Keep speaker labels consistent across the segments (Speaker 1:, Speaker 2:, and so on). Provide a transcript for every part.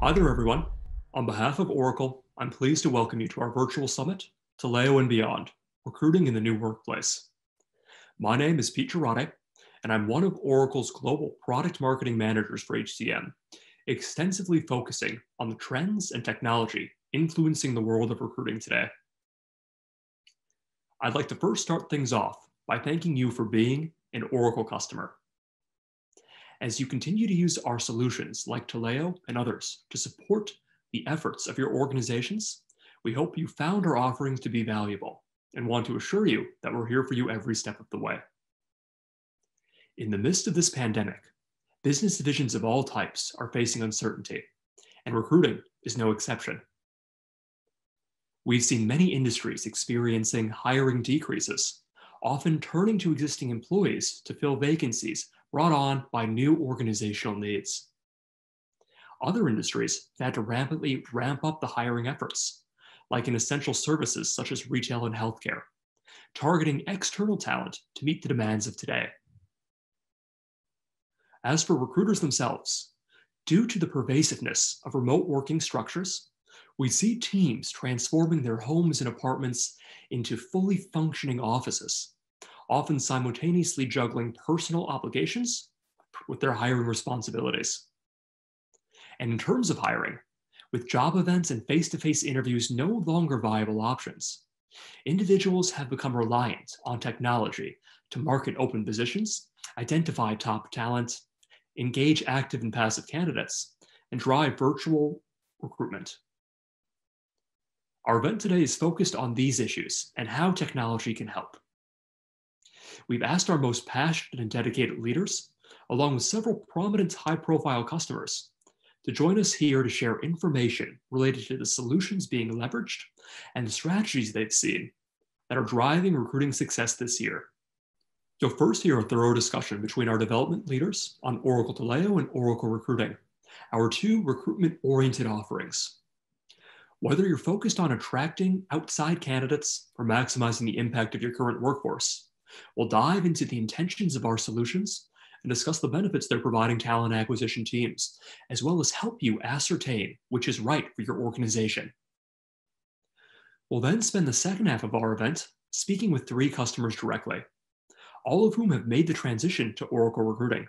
Speaker 1: Hi there, everyone. On behalf of Oracle, I'm pleased to welcome you to our virtual summit, Taleo and Beyond, Recruiting in the New Workplace. My name is Pete Girardi, and I'm one of Oracle's global product marketing managers for HCM, extensively focusing on the trends and technology influencing the world of recruiting today. I'd like to first start things off by thanking you for being an Oracle customer. As you continue to use our solutions like Taleo and others to support the efforts of your organizations, we hope you found our offerings to be valuable and want to assure you that we're here for you every step of the way. In the midst of this pandemic, business divisions of all types are facing uncertainty, and recruiting is no exception. We've seen many industries experiencing hiring decreases, often turning to existing employees to fill vacancies brought on by new organizational needs. Other industries have had to rapidly ramp up the hiring efforts, like in essential services such as retail and healthcare, targeting external talent to meet the demands of today. As for recruiters themselves, due to the pervasiveness of remote working structures, we see teams transforming their homes and apartments into fully functioning offices, often simultaneously juggling personal obligations with their hiring responsibilities. And in terms of hiring, with job events and face-to-face interviews no longer viable options, individuals have become reliant on technology to market open positions, identify top talent, engage active and passive candidates, and drive virtual recruitment. Our event today is focused on these issues and how technology can help. We've asked our most passionate and dedicated leaders, along with several prominent high-profile customers, to join us here to share information related to the solutions being leveraged and the strategies they've seen that are driving recruiting success this year. You'll first hear a thorough discussion between our development leaders on Oracle Taleo and Oracle Recruiting, our two recruitment-oriented offerings. Whether you're focused on attracting outside candidates or maximizing the impact of your current workforce, we'll dive into the intentions of our solutions and discuss the benefits they're providing talent acquisition teams, as well as help you ascertain which is right for your organization. We'll then spend the second half of our event speaking with 3 customers directly, all of whom have made the transition to Oracle Recruiting.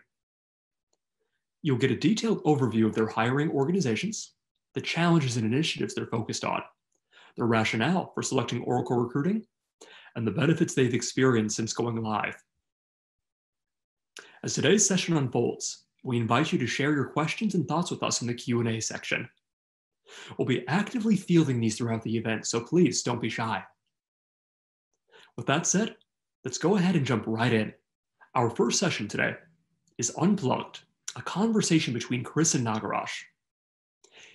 Speaker 1: You'll get a detailed overview of their hiring organizations, the challenges and initiatives they're focused on, their rationale for selecting Oracle Recruiting, and the benefits they've experienced since going live. As today's session unfolds, we invite you to share your questions and thoughts with us in the Q&A section. We'll be actively fielding these throughout the event, so please don't be shy. With that said, let's go ahead and jump right in. Our first session today is Unplugged, a conversation between Chris and Nagaraj.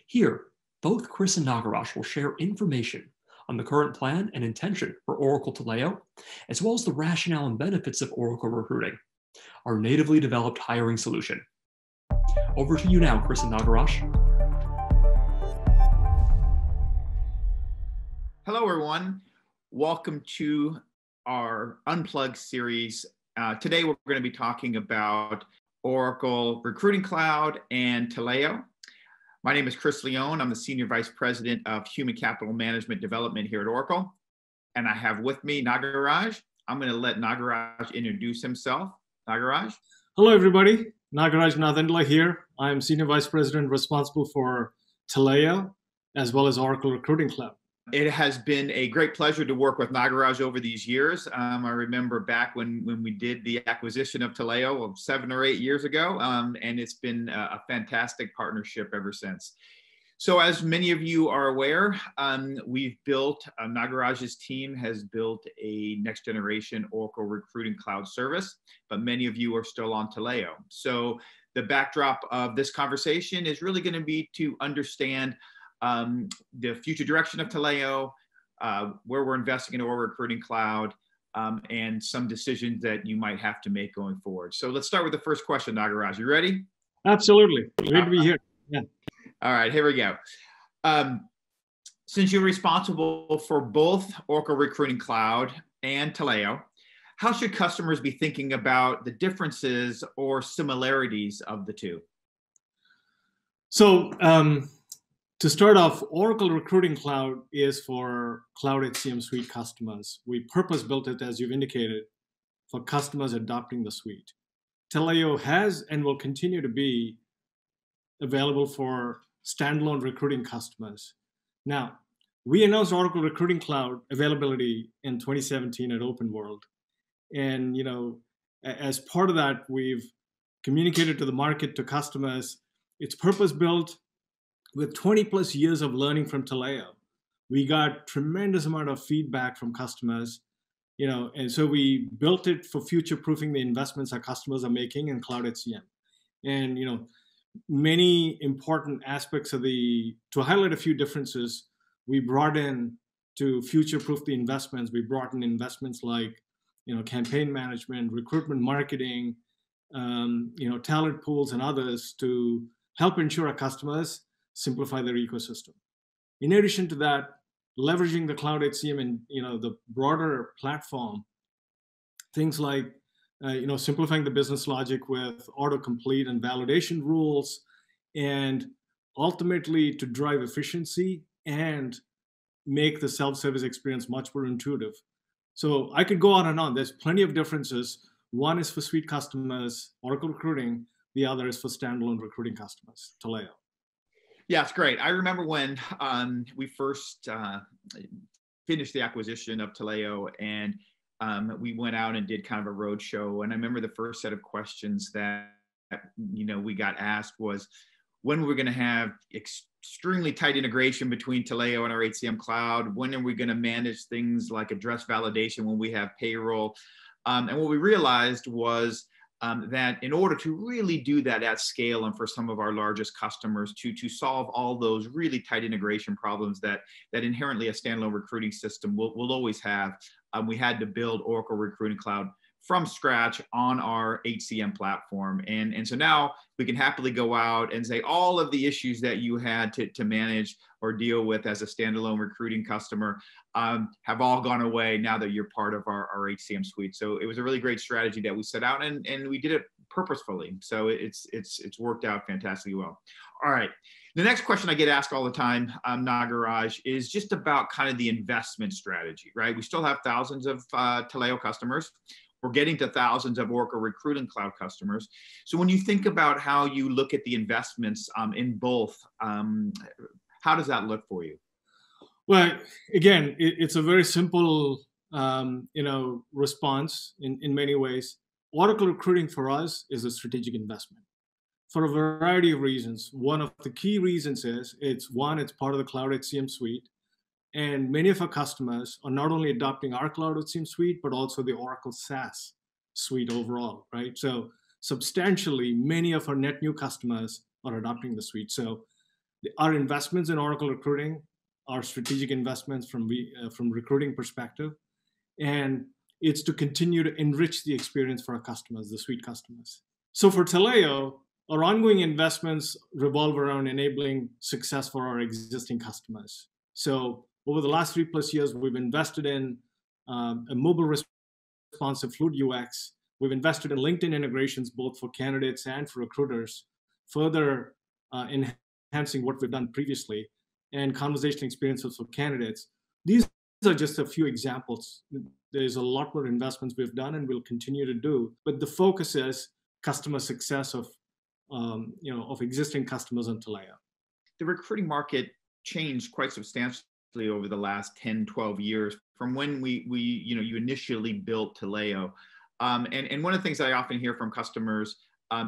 Speaker 1: Here, both Chris and Nagaraj will share information on the current plan and intention for Oracle Taleo, as well as the rationale and benefits of Oracle Recruiting, our natively developed hiring solution. Over to you now, Chris and Nagaraj.
Speaker 2: Hello, everyone. Welcome to our Unplugged series. Today, we're going to be talking about Oracle Recruiting Cloud and Taleo. My name is Chris Leone. I'm the Senior Vice President of Human Capital Management Development here at Oracle. And I have with me Nagaraj. I'm going to let Nagaraj introduce himself. Nagaraj?
Speaker 3: Hello, everybody. Nagaraj Nadendla here. I'm Senior Vice President responsible for Taleo, as well as Oracle Recruiting Cloud.
Speaker 2: It has been a great pleasure to work with Nagaraj over these years. I remember back when we did the acquisition of Taleo 7 or 8 years ago, and it's been a fantastic partnership ever since. So as many of you are aware, we've built, Nagaraj's team has built a next generation Oracle Recruiting Cloud service, but many of you are still on Taleo. So the backdrop of this conversation is really going to be to understand the future direction of Taleo, where we're investing in Oracle Recruiting Cloud, and some decisions that you might have to make going forward. So let's start with the first question, Nagaraj. You ready?
Speaker 3: Absolutely. Great to be here. Yeah.
Speaker 2: All right, here we go. Since you're responsible for both Oracle Recruiting Cloud and Taleo, how should customers be thinking about the differences or similarities of the two?
Speaker 3: So to start off, Oracle Recruiting Cloud is for Cloud HCM Suite customers. We purpose-built it, as you've indicated, for customers adopting the suite. Taleo has and will continue to be available for standalone recruiting customers. Now, we announced Oracle Recruiting Cloud availability in 2017 at Open World. And as part of that, we've communicated to the market, to customers. It's purpose-built with 20 plus years of learning from Taleo. We got tremendous amount of feedback from customers, and so we built it for future-proofing the investments our customers are making in Cloud HCM. And many important aspects to highlight a few differences, we brought in to future-proof the investments. We brought in investments like campaign management, recruitment marketing, talent pools, and others to help ensure our customers simplify their ecosystem. In addition to that, leveraging the Cloud HCM and the broader platform, things like simplifying the business logic with autocomplete and validation rules, and ultimately to drive efficiency and make the self-service experience much more intuitive. So I could go on and on. There's plenty of differences. One is for suite customers, Oracle Recruiting. The other is for standalone recruiting customers, Taleo.
Speaker 2: Yeah, it's great. I remember when we first finished the acquisition of Taleo, and we went out and did kind of a road show. And I remember the first set of questions that we got asked was, when we're going to have extremely tight integration between Taleo and our HCM cloud? When are we going to manage things like address validation when we have payroll? And what we realized was that in order to really do that at scale, and for some of our largest customers to solve all those really tight integration problems that inherently a standalone recruiting system will always have, we had to build Oracle Recruiting Cloud from scratch on our HCM platform. And so now we can happily go out and say all of the issues that you had to manage or deal with as a standalone recruiting customer have all gone away now that you're part of our HCM suite. So it was a really great strategy that we set out, and we did it purposefully. So it's worked out fantastically well. All right. The next question I get asked all the time, Nagaraj, is just about kind of the investment strategy, right? We still have thousands of Taleo customers. We're getting to thousands of Oracle Recruiting Cloud customers. So when you think about how you look at the investments in both, how does that look for you?
Speaker 3: Well, again, it's a very simple, response in many ways. Oracle Recruiting for us is a strategic investment for a variety of reasons. One of the key reasons is it's part of the Cloud HCM suite. And many of our customers are not only adopting our Cloud HCM suite, but also the Oracle SaaS suite overall, right? So substantially, many of our net new customers are adopting the suite. So our investments in Oracle Recruiting are strategic investments from recruiting perspective. And it's to continue to enrich the experience for our customers, the suite customers. So for Taleo, our ongoing investments revolve around enabling success for our existing customers. So over the last 3+ years, we've invested in a mobile responsive fluid UX. We've invested in LinkedIn integrations, both for candidates and for recruiters, further enhancing what we've done previously, and conversation experiences for candidates. These are just a few examples. There's a lot more investments we've done and will continue to do, but the focus is customer success of existing customers on Taleo.
Speaker 2: The recruiting market changed quite substantially over the last 10, 12 years from when you initially built Taleo. And one of the things I often hear from customers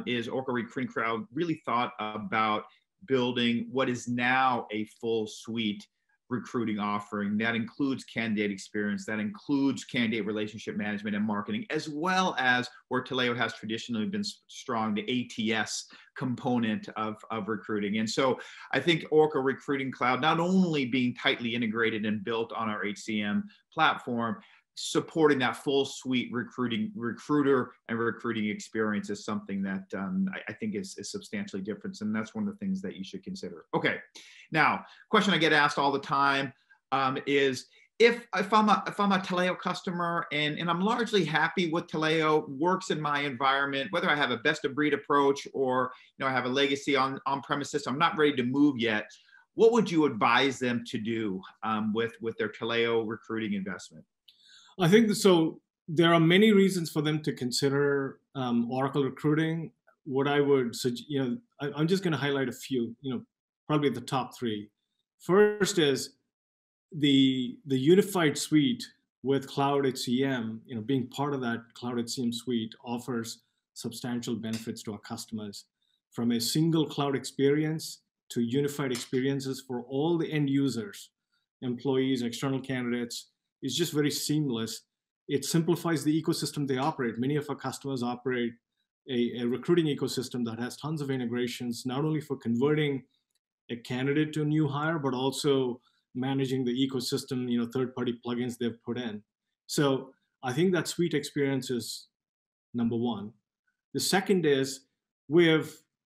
Speaker 2: is Oracle Recruiting Cloud really thought about building what is now a full suite recruiting offering that includes candidate experience, that includes candidate relationship management and marketing, as well as where Taleo has traditionally been strong, the ATS component of recruiting. And so I think Oracle Recruiting Cloud, not only being tightly integrated and built on our HCM platform, supporting that full suite recruiter and recruiting experience is something that I think is substantially different. And that's one of the things that you should consider. Okay, now, question I get asked all the time is if I'm a Taleo customer and I'm largely happy with Taleo, works in my environment, whether I have a best of breed approach or I have a legacy on premises, I'm not ready to move yet. What would you advise them to do with their Taleo recruiting investment?
Speaker 3: I think so. There are many reasons for them to consider Oracle recruiting. What I would suggest, I'm just going to highlight a few. Probably the top three. First is the unified suite with Cloud HCM. Being part of that Cloud HCM suite offers substantial benefits to our customers, from a single cloud experience to unified experiences for all the end users, employees, external candidates. It's just very seamless. It simplifies the ecosystem they operate. Many of our customers operate a recruiting ecosystem that has tons of integrations, not only for converting a candidate to a new hire, but also managing the ecosystem, third-party plugins they've put in. So I think that suite experience is number one. The second is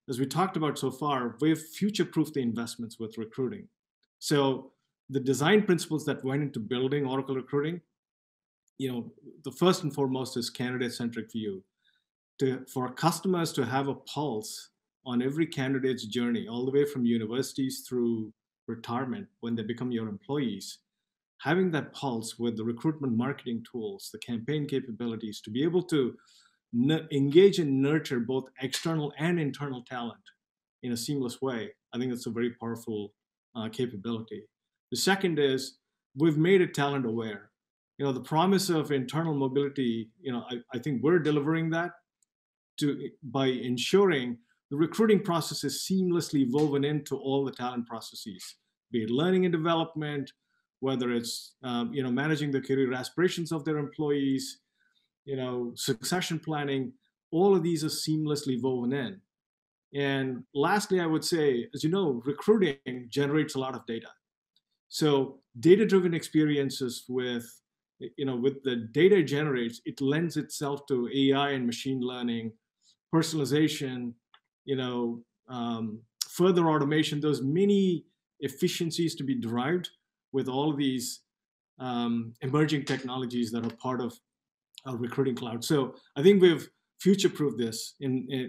Speaker 3: as we talked about so far, we've future-proofed the investments with recruiting. So the design principles that went into building Oracle recruiting, the first and foremost is candidate-centric view. For customers to have a pulse on every candidate's journey, all the way from universities through retirement when they become your employees, having that pulse with the recruitment marketing tools, the campaign capabilities, to be able to engage and nurture both external and internal talent in a seamless way, I think it's a very powerful capability. The second is we've made it talent aware. The promise of internal mobility, I think we're delivering that by ensuring the recruiting process is seamlessly woven into all the talent processes, be it learning and development, whether it's managing the career aspirations of their employees, succession planning. All of these are seamlessly woven in. And lastly, I would say, as you know, recruiting generates a lot of data. So data-driven experiences with the data it generates, it lends itself to AI and machine learning, personalization, further automation. There's many efficiencies to be derived with all of these emerging technologies that are part of our recruiting cloud. So I think we've future-proofed this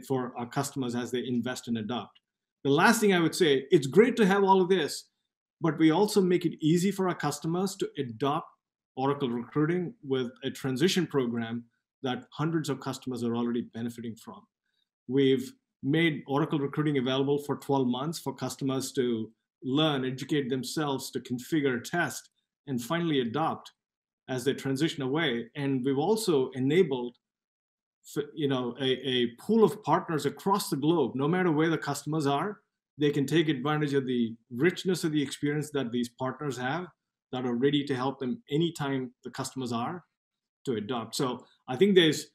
Speaker 3: for our customers as they invest and adopt. The last thing I would say, it's great to have all of this, but we also make it easy for our customers to adopt Oracle recruiting with a transition program that hundreds of customers are already benefiting from. We've made Oracle recruiting available for 12 months for customers to learn, educate themselves, to configure, test, and finally adopt as they transition away. And we've also enabled a pool of partners across the globe. No matter where the customers are, they can take advantage of the richness of the experience that these partners have that are ready to help them anytime the customers are to adopt. So I think there's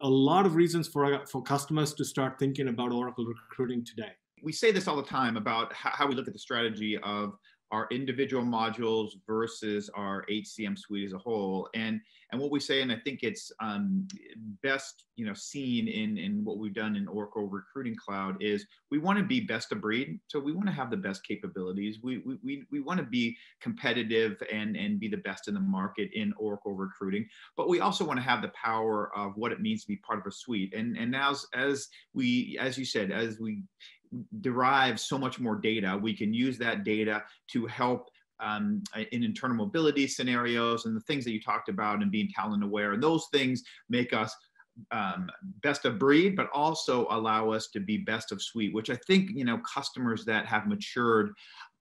Speaker 3: a lot of reasons for customers to start thinking about Oracle recruiting today.
Speaker 2: We say this all the time about how we look at the strategy of our individual modules versus our HCM suite as a whole. And what we say, and I think it's best seen in what we've done in Oracle Recruiting Cloud, is we want to be best of breed. So we want to have the best capabilities. We want to be competitive and be the best in the market in Oracle Recruiting. But we also want to have the power of what it means to be part of a suite. And now as you said, as we derive so much more data, we can use that data to help in internal mobility scenarios and the things that you talked about and being talent aware. And those things make us best of breed, but also allow us to be best of suite, which I think, customers that have matured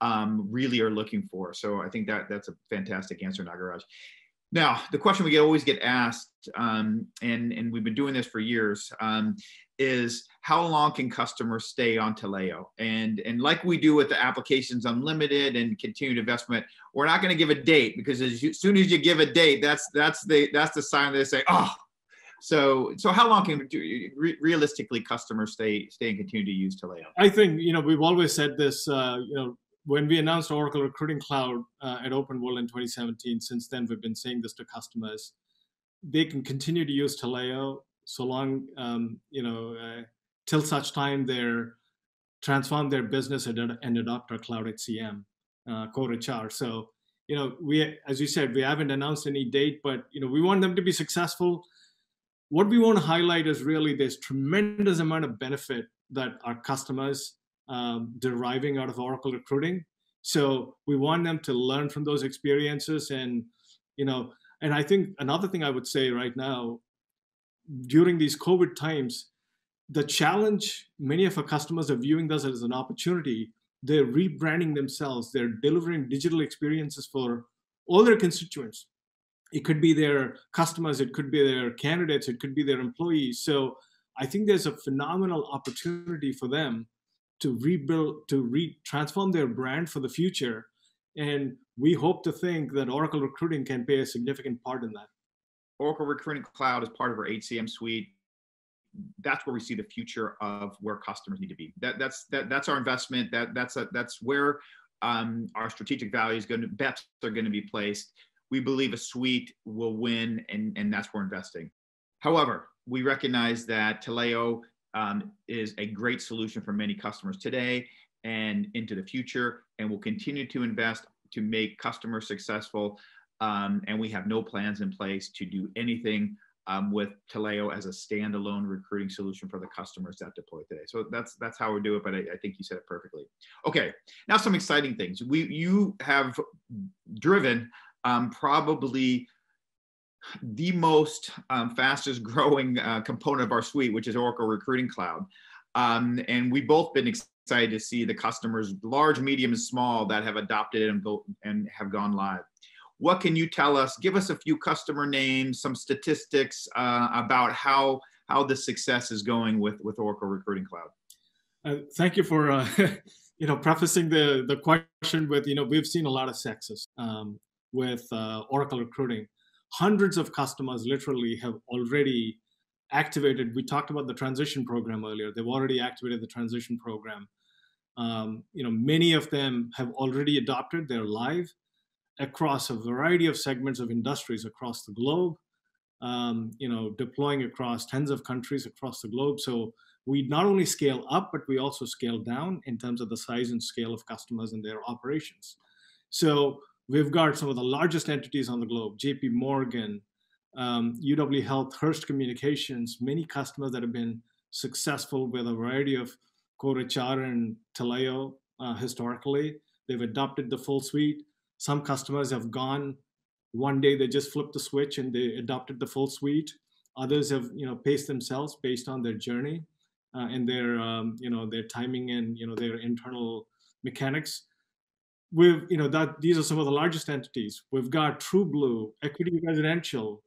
Speaker 2: really are looking for. So I think that's a fantastic answer, Nagaraj. Now, the question we always get asked, and we've been doing this for years, is how long can customers stay on Taleo? And like we do with the Applications Unlimited and continued investment, we're not going to give a date, because as soon as you give a date, that's the sign they say, oh. So how long can realistically customers stay and continue to use Taleo?
Speaker 3: I think we've always said this. When we announced Oracle Recruiting Cloud at Open World in 2017, since then we've been saying this to customers. They can continue to use Taleo so long, till such time they're transform their business and adopt our Cloud HCM, core HR. So we, as you said, we haven't announced any date, but we want them to be successful. What we want to highlight is really this tremendous amount of benefit that our customers deriving out of Oracle recruiting. So we want them to learn from those experiences, and I think another thing I would say right now, during these COVID times, the challenge, many of our customers are viewing this as an opportunity. They're rebranding themselves. They're delivering digital experiences for all their constituents. It could be their customers, it could be their candidates, it could be their employees. So I think there's a phenomenal opportunity for them to rebuild, to transform their brand for the future. And we hope to think that Oracle Recruiting can play a significant part in that.
Speaker 2: Oracle Recruiting Cloud is part of our HCM suite. That's where we see the future of where customers need to be. That's our investment. That's where our strategic values bets are going to be placed. We believe a suite will win, and that's where we're investing. However, we recognize that Taleo is a great solution for many customers today and into the future, and we'll continue to invest to make customers successful. And we have no plans in place to do anything with Taleo as a standalone recruiting solution for the customers that deploy today. So that's how we do it, but I think you said it perfectly. Okay, now some exciting things. You have driven probably the most fastest growing component of our suite, which is Oracle Recruiting Cloud. And we've both been excited to see the customers, large, medium, and small, that have adopted it and have gone live. What can you tell us? Give us a few customer names, some statistics about how the success is going with Oracle Recruiting Cloud.
Speaker 3: Thank you for prefacing the question with we've seen a lot of success with Oracle Recruiting. Hundreds of customers literally have already activated. We talked about the transition program earlier. They've already activated the transition program. Many of them have already adopted. They're live across a variety of segments of industries across the globe, deploying across tens of countries across the globe. So we not only scale up, but we also scale down in terms of the size and scale of customers and their operations. So we've got some of the largest entities on the globe: JP Morgan, UW Health, Hearst Communications, many customers that have been successful with a variety of core HR and Taleo historically. They've adopted the full suite. Some customers have gone one day, they just flipped the switch and they adopted the full suite. Others have paced themselves based on their journey and their timing and their internal mechanics. These are some of the largest entities. We've got TrueBlue, Equity Residential.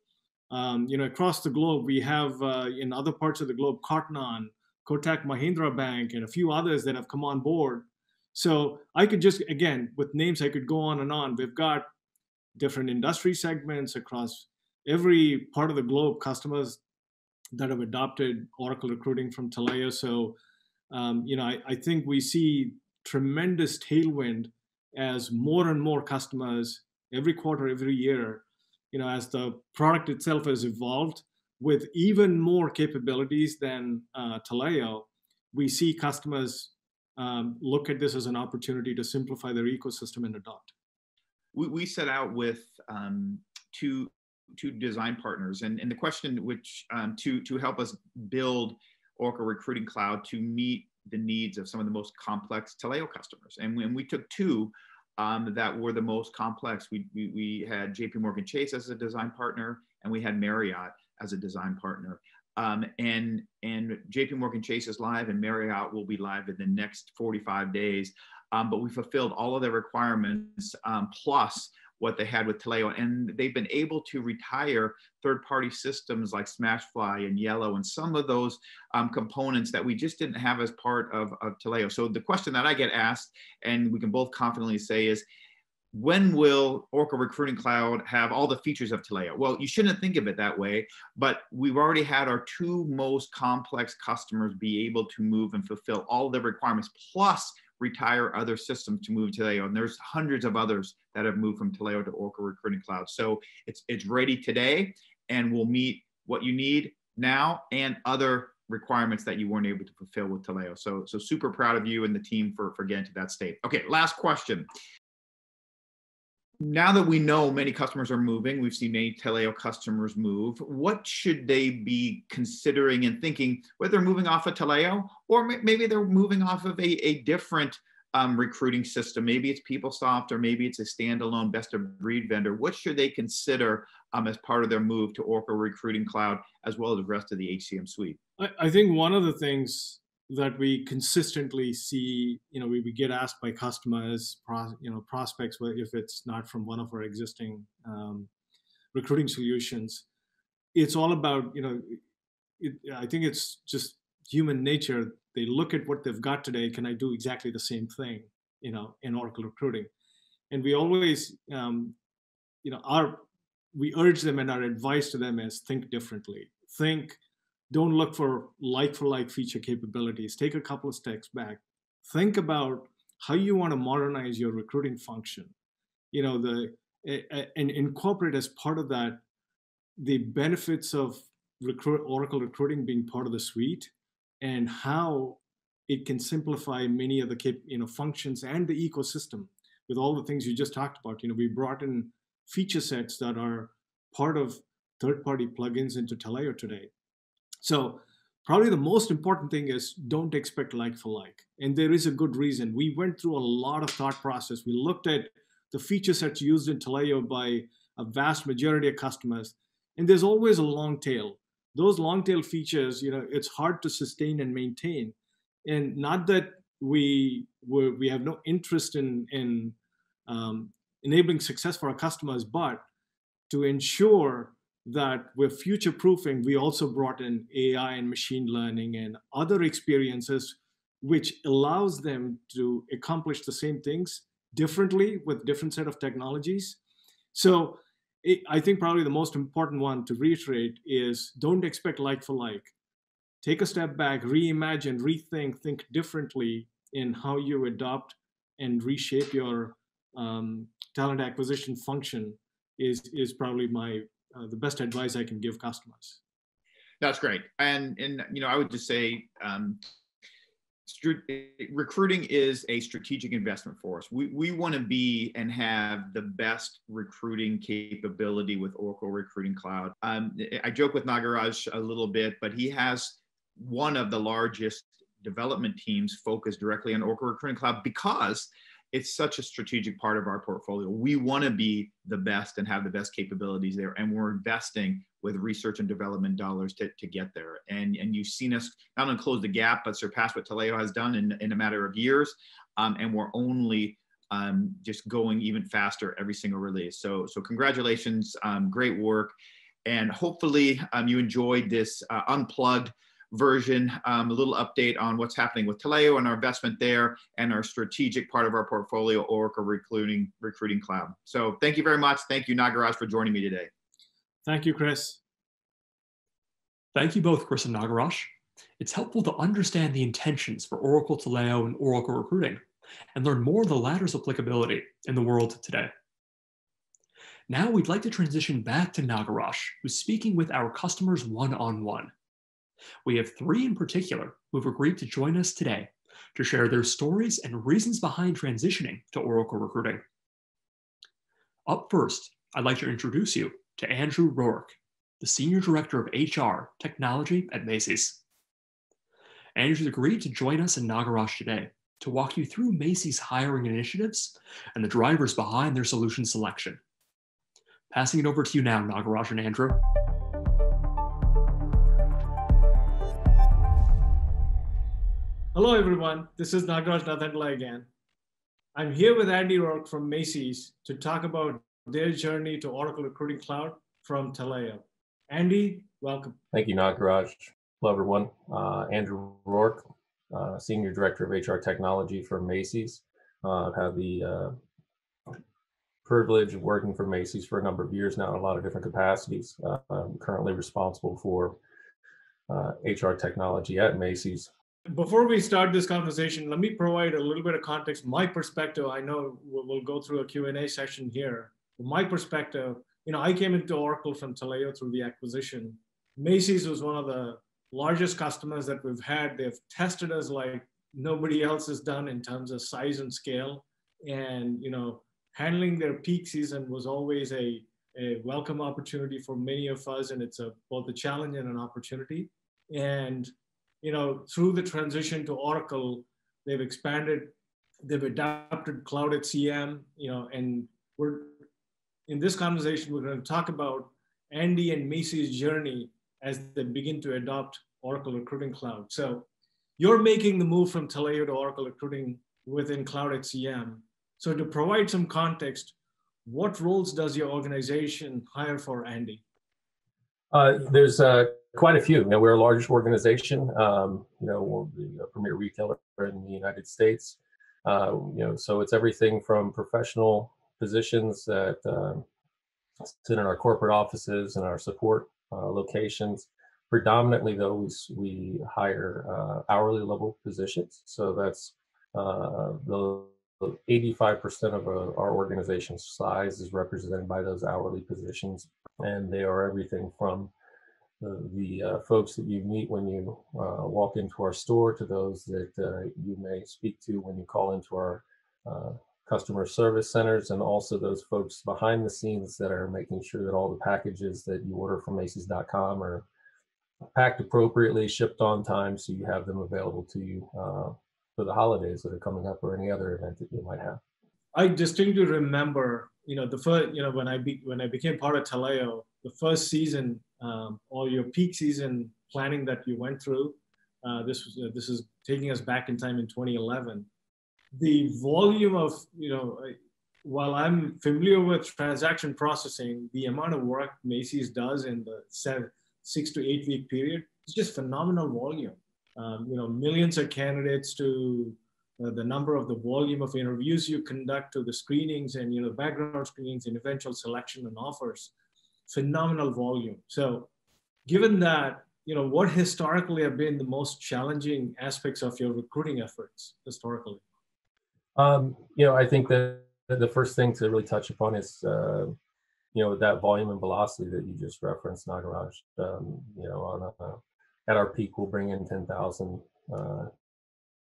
Speaker 3: Across the globe, we have in other parts of the globe, Cotton On, Kotak Mahindra Bank, and a few others that have come on board. So I could just, again, with names, I could go on and on. We've got different industry segments across every part of the globe, customers that have adopted Oracle Recruiting from Taleo. So, I think we see tremendous tailwind as more and more customers every quarter, every year, as the product itself has evolved with even more capabilities than Taleo, we see customers look at this as an opportunity to simplify their ecosystem and adopt.
Speaker 2: We set out with two design partners, and the question which to help us build Oracle Recruiting Cloud to meet the needs of some of the most complex Taleo customers. And when we took two that were the most complex, we had JP Morgan Chase as a design partner, and we had Marriott as a design partner. And JP Morgan Chase is live, and Marriott will be live in the next 45 days. But we fulfilled all of their requirements plus what they had with Taleo, and they've been able to retire third-party systems like Smashfly and Yellow and some of those components that we just didn't have as part of Taleo. So the question that I get asked, and we can both confidently say, is when will Oracle Recruiting Cloud have all the features of Taleo? Well, you shouldn't think of it that way, but we've already had our two most complex customers be able to move and fulfill all the requirements, plus retire other systems to move to Taleo. And there's hundreds of others that have moved from Taleo to Oracle Recruiting Cloud. So it's ready today and will meet what you need now and other requirements that you weren't able to fulfill with Taleo. So super proud of you and the team for getting to that state. Okay, last question. Now that we know many customers are moving, we've seen many Taleo customers move, what should they be considering and thinking, whether they're moving off of Taleo or maybe they're moving off of a different recruiting system? Maybe it's PeopleSoft or maybe it's a standalone best of breed vendor. What should they consider as part of their move to Oracle Recruiting Cloud as well as the rest of the HCM suite?
Speaker 3: I think one of the things that we consistently see, we get asked by customers, prospects, if it's not from one of our existing recruiting solutions, it's all about, I think it's just human nature. They look at what they've got today. Can I do exactly the same thing, in Oracle Recruiting? And we always, we urge them, and our advice to them is think differently. Don't look for like feature capabilities. Take a couple of steps back. Think about how you want to modernize your recruiting function. And incorporate as part of that the benefits of Oracle Recruiting being part of the suite, and how it can simplify many of the functions and the ecosystem with all the things you just talked about. We brought in feature sets that are part of third-party plugins into Taleo today. So probably the most important thing is don't expect like for like. And there is a good reason. We went through a lot of thought process. We looked at the feature sets used in Taleo by a vast majority of customers. And there's always a long tail. Those long tail features, it's hard to sustain and maintain. And not that we have no interest in enabling success for our customers, but to ensure that we're future-proofing, we also brought in AI and machine learning and other experiences, which allows them to accomplish the same things differently with different set of technologies. So I think probably the most important one to reiterate is don't expect like for like. Take a step back, reimagine, rethink, think differently in how you adopt and reshape your talent acquisition function is probably the best advice I can give customers.
Speaker 2: That's great. And I would just say recruiting is a strategic investment for us. We want to be and have the best recruiting capability with Oracle Recruiting Cloud. I joke with Nagaraj a little bit, but he has one of the largest development teams focused directly on Oracle Recruiting Cloud because it's such a strategic part of our portfolio. We want to be the best and have the best capabilities there, and we're investing with research and development dollars to get there. And you've seen us not only close the gap, but surpass what Taleo has done in a matter of years. And we're only just going even faster every single release. So congratulations, great work. And hopefully you enjoyed this unplugged version, a little update on what's happening with Taleo and our investment there and our strategic part of our portfolio, Oracle Recruiting Cloud. So thank you very much. Thank you, Nagaraj, for joining me today.
Speaker 3: Thank you, Chris.
Speaker 1: Thank you both, Chris and Nagaraj. It's helpful to understand the intentions for Oracle Taleo and Oracle Recruiting and learn more of the latter's applicability in the world today. Now we'd like to transition back to Nagaraj, who's speaking with our customers one-on-one. We have 3 in particular who've agreed to join us today to share their stories and reasons behind transitioning to Oracle Recruiting. Up first, I'd like to introduce you to Andrew Roark, the Senior Director of HR Technology at Macy's. Andrew's agreed to join us in Nagaraj today to walk you through Macy's hiring initiatives and the drivers behind their solution selection. Passing it over to you now, Nagaraj and Andrew.
Speaker 3: Hello, everyone. This is Nagaraj Nadendla again. I'm here with Andy Roark from Macy's to talk about their journey to Oracle Recruiting Cloud from Taleo. Andy, welcome.
Speaker 4: Thank you, Nagaraj. Hello, everyone. Andrew Roark, Senior Director of HR Technology for Macy's. I've had the privilege of working for Macy's for a number of years now in a lot of different capacities. I'm currently responsible for HR technology at Macy's.
Speaker 3: Before we start this conversation, let me provide a little bit of context. My perspective, I know we'll go through a Q&A session here. From my perspective, I came into Oracle from Taleo through the acquisition. Macy's was one of the largest customers that we've had. They've tested us like nobody else has done in terms of size and scale, and handling their peak season was always a welcome opportunity for many of us, and it's both a challenge and an opportunity. And through the transition to Oracle, they've expanded, they've adopted Cloud HCM, and we're in this conversation, we're going to talk about Andy and Macy's journey as they begin to adopt Oracle Recruiting Cloud. So you're making the move from Taleo to Oracle Recruiting within Cloud HCM. So to provide some context, what roles does your organization hire for, Andy?
Speaker 4: There's quite a few. We're a large organization. We're the premier retailer in the United States. So it's everything from professional positions that sit in our corporate offices and our support locations. Predominantly, though, we hire hourly level positions. So that's the 85% of our organization's size is represented by those hourly positions, and they are everything from the folks that you meet when you walk into our store to those that you may speak to when you call into our customer service centers, and also those folks behind the scenes that are making sure that all the packages that you order from Macy's.com are packed appropriately, shipped on time, so you have them available to you for the holidays that are coming up or any other event that you might have.
Speaker 3: I distinctly remember, the first, when I became part of Taleo, the first season, or your peak season planning that you went through. This is taking us back in time in 2011. The volume of, while I'm familiar with transaction processing, the amount of work Macy's does in the 6 to 8 week period is just phenomenal volume. Millions of candidates to the number of the volume of interviews you conduct to the screenings and, background screenings and eventual selection and offers, phenomenal volume. So given that, what historically have been the most challenging aspects of your recruiting efforts historically?
Speaker 4: I think that the first thing to really touch upon is, that volume and velocity that you just referenced, Nagaraj. At our peak, we'll bring in 10,000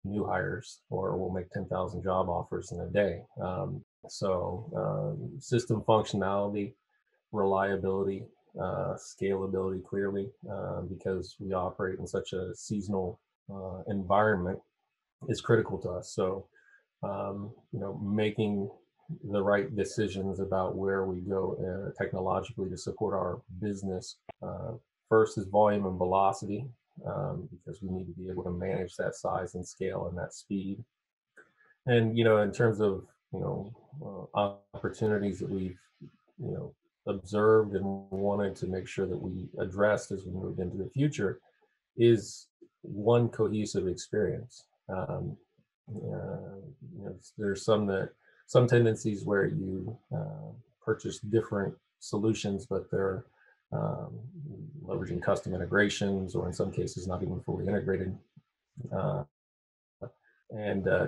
Speaker 4: new hires, or we'll make 10,000 job offers in a day. System functionality, reliability, scalability, clearly, because we operate in such a seasonal environment, is critical to us. So, making the right decisions about where we go technologically to support our business. First is volume and velocity, because we need to be able to manage that size and scale and that speed. And, in terms of, opportunities that we've, observed and wanted to make sure that we addressed as we moved into the future, is one cohesive experience. There's some tendencies where you purchase different solutions, but they're leveraging custom integrations, or in some cases not even fully integrated.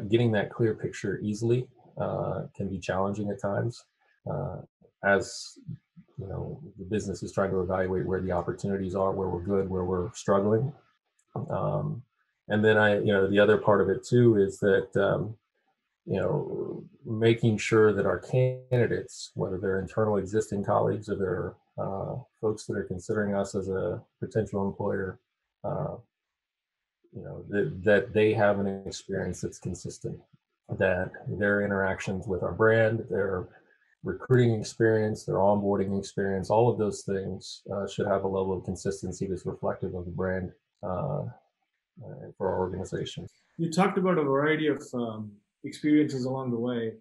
Speaker 4: Getting that clear picture easily can be challenging at times, as the business is trying to evaluate where the opportunities are, where we're good, where we're struggling. And then the other part of it too is that making sure that our candidates, whether they're internal existing colleagues or they're folks that are considering us as a potential employer, that they have an experience that's consistent, that their interactions with our brand, their recruiting experience, their onboarding experience, all of those things should have a level of consistency that's reflective of the brand for our organization.
Speaker 3: You talked about a variety of experiences along the way,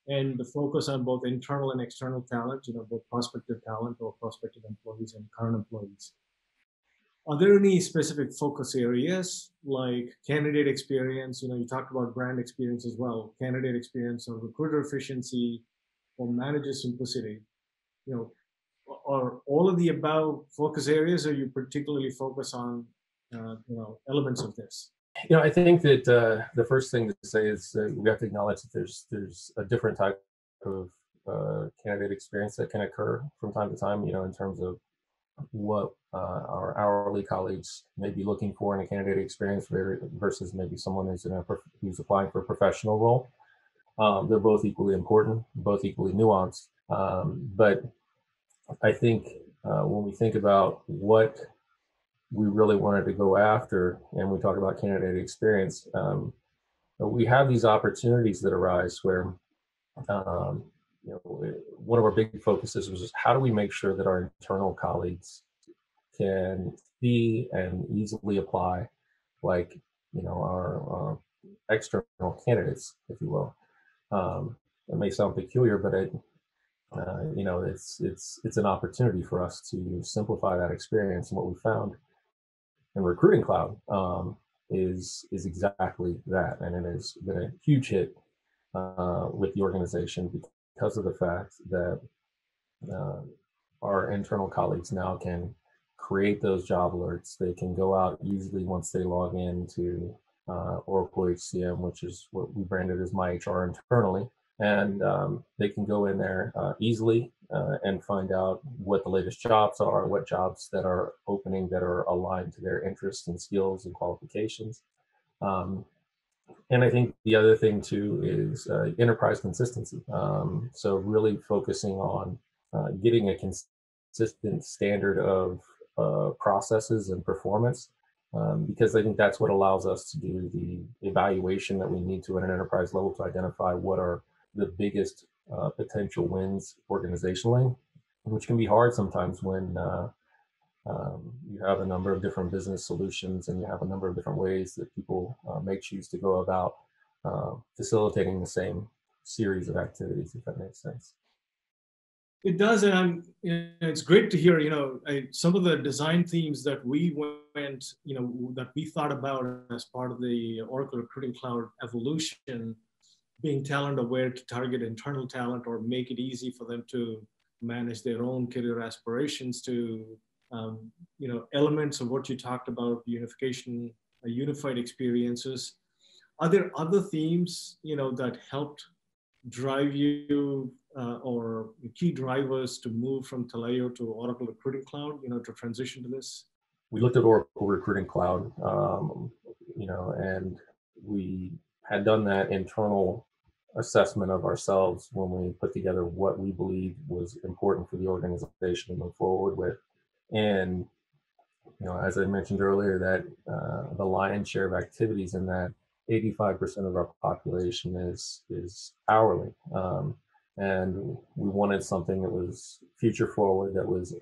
Speaker 3: and the focus on both internal and external talent, both prospective talent or prospective employees and current employees. Are there any specific focus areas like candidate experience? You talked about brand experience as well, candidate experience or recruiter efficiency or manager simplicity. Are all of the above focus areas, or you particularly focus on elements of this?
Speaker 4: I think that the first thing to say is we have to acknowledge that there's a different type of candidate experience that can occur from time to time, in terms of what our hourly colleagues may be looking for in a candidate experience versus maybe someone who's applying for a professional role. They're both equally important, both equally nuanced. But I think when we think about what we really wanted to go after, and we talk about candidate experience, we have these opportunities that arise where, one of our big focuses was just how do we make sure that our internal colleagues can see and easily apply, like, our external candidates, if you will. It may sound peculiar, but it's an opportunity for us to simplify that experience. And what we found in Recruiting Cloud is exactly that, and it has been a huge hit with the organization because of the fact that our internal colleagues now can create those job alerts. They can go out easily once they log into Oracle HCM, which is what we branded as My HR internally. And they can go in there easily and find out what the latest jobs are, what jobs that are opening that are aligned to their interests and skills and qualifications. And I think the other thing too is enterprise consistency. So really focusing on getting a consistent standard of processes and performance, because I think that's what allows us to do the evaluation that we need to at an enterprise level to identify what are the biggest potential wins organizationally, which can be hard sometimes when you have a number of different business solutions and you have a number of different ways that people may choose to go about facilitating the same series of activities, if that makes sense.
Speaker 3: It does, and it's great to hear. Some of the design themes that we went, that we thought about as part of the Oracle Recruiting Cloud evolution, being talent aware to target internal talent or make it easy for them to manage their own career aspirations, to elements of what you talked about, unification, unified experiences. Are there other themes that helped drive you or key drivers to move from Taleo to Oracle Recruiting Cloud, to transition to this?
Speaker 4: We looked at Oracle Recruiting Cloud, and we had done that internal assessment of ourselves when we put together what we believed was important for the organization to move forward with. And, as I mentioned earlier, that the lion's share of activities in that 85% of our population is hourly. And we wanted something that was future forward, that was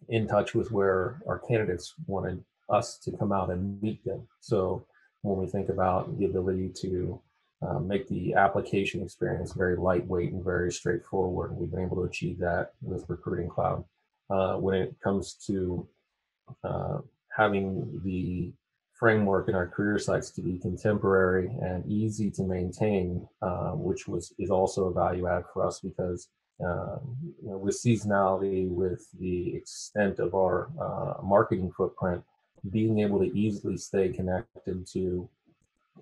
Speaker 4: in touch with where our candidates wanted us to come out and meet them. So when we think about the ability to make the application experience very lightweight and very straightforward, we've been able to achieve that with Recruiting Cloud. When it comes to having the framework in our career sites to be contemporary and easy to maintain, which is also a value add for us, because with seasonality, with the extent of our marketing footprint, being able to easily stay connected to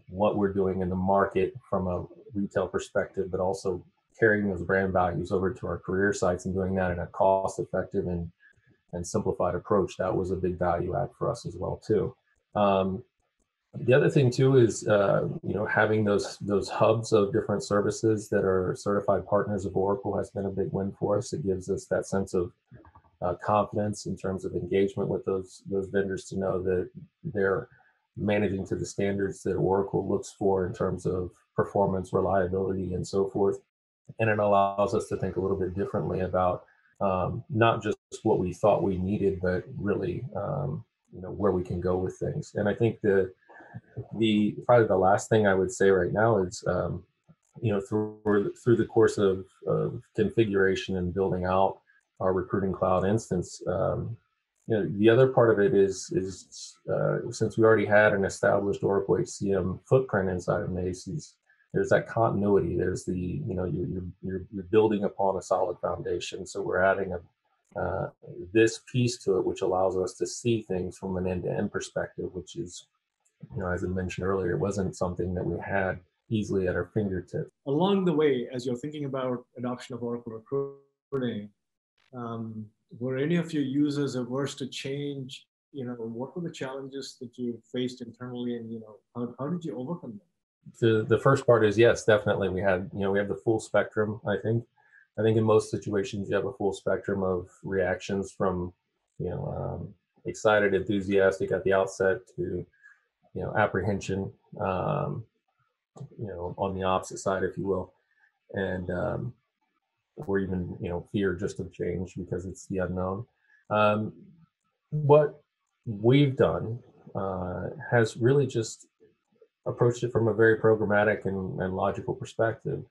Speaker 4: what we're doing in the market from a retail perspective, but also carrying those brand values over to our career sites and doing that in a cost-effective and simplified approach, that was a big value add for us as well too. The other thing too is having those hubs of different services that are certified partners of Oracle has been a big win for us. It gives us that sense of confidence in terms of engagement with those vendors, to know that they're managing to the standards that Oracle looks for in terms of performance, reliability, and so forth. And it allows us to think a little bit differently about not just what we thought we needed, but really where we can go with things. And I think probably the last thing I would say right now is through the course of configuration and building out our Recruiting Cloud instance, the other part of it is since we already had an established Oracle HCM footprint inside of Macy's, there's that continuity. There's you're building upon a solid foundation. So we're adding this piece to it, which allows us to see things from an end-to-end perspective, which is, as I mentioned earlier, it wasn't something that we had easily at our fingertips.
Speaker 3: Along the way, as you're thinking about adoption of Oracle Recruiting, were any of your users averse to change? What were the challenges that you faced internally, and how did you overcome them?
Speaker 4: the first part is yes, definitely. We have the full spectrum. I think in most situations you have a full spectrum of reactions from, excited, enthusiastic at the outset to, apprehension, on the opposite side, if you will, and or even fear just of change because it's the unknown. What we've done has really just approached it from a very programmatic and logical perspective.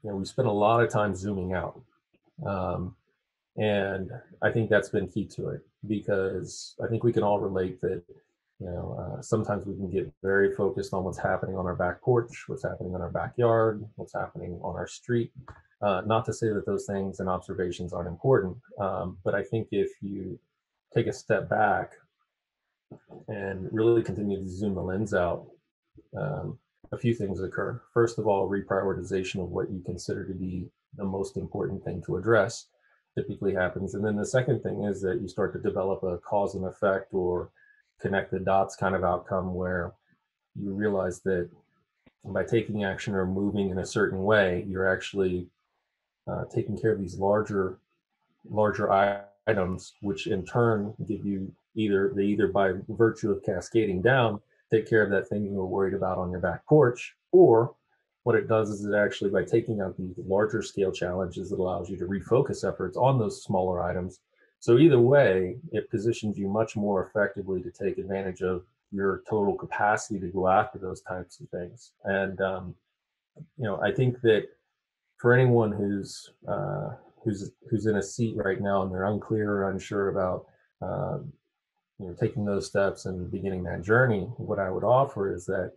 Speaker 4: We spent a lot of time zooming out, and I think that's been key to it, because I think we can all relate that sometimes we can get very focused on what's happening on our back porch, what's happening in our backyard, what's happening on our street. Not to say that those things and observations aren't important, but I think if you take a step back and really continue to zoom the lens out, a few things occur. First of all, reprioritization of what you consider to be the most important thing to address typically happens. And then the second thing is that you start to develop a cause and effect or connect the dots kind of outcome, where you realize that by taking action or moving in a certain way, you're actually taking care of these larger items, which in turn give you either by virtue of cascading down, take care of that thing you were worried about on your back porch, or what it does is it actually, by taking out these larger scale challenges, it allows you to refocus efforts on those smaller items. So either way, it positions you much more effectively to take advantage of your total capacity to go after those types of things. And I think that for anyone who's in a seat right now and they're unclear or unsure about taking those steps and beginning that journey, what I would offer is that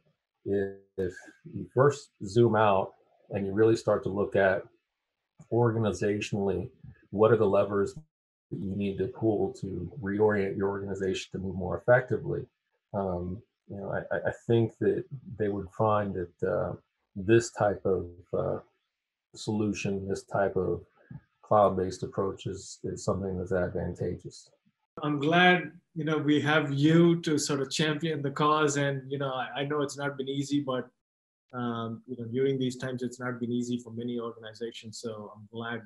Speaker 4: if you first zoom out and you really start to look at organizationally, what are the levers that you need to pull to reorient your organization to move more effectively, I think that they would find that this type of solution, this type of cloud-based approach is something that's advantageous.
Speaker 3: I'm glad, we have you to sort of champion the cause. And, I know it's not been easy, but, during these times, it's not been easy for many organizations. So I'm glad